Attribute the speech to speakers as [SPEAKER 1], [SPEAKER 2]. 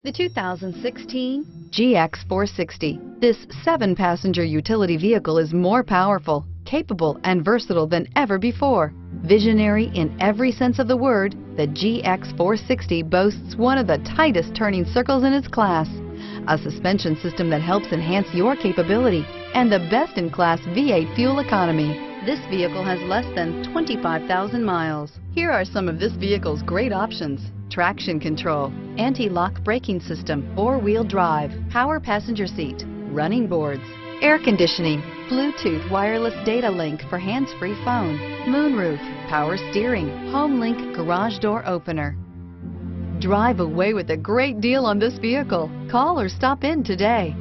[SPEAKER 1] The 2016 GX 460. This 7-passenger utility vehicle is more powerful, capable, and versatile than ever before. Visionary in every sense of the word, the GX 460 boasts one of the tightest turning circles in its class, a suspension system that helps enhance your capability, and the best-in-class V8 fuel economy. This vehicle has less than 25,000 miles. Here are some of this vehicle's great options: traction control, anti-lock braking system, 4-wheel drive, power passenger seat, running boards, air conditioning, Bluetooth wireless data link for hands-free phone, moonroof, power steering, home link garage door opener. Drive away with a great deal on this vehicle. Call or stop in today.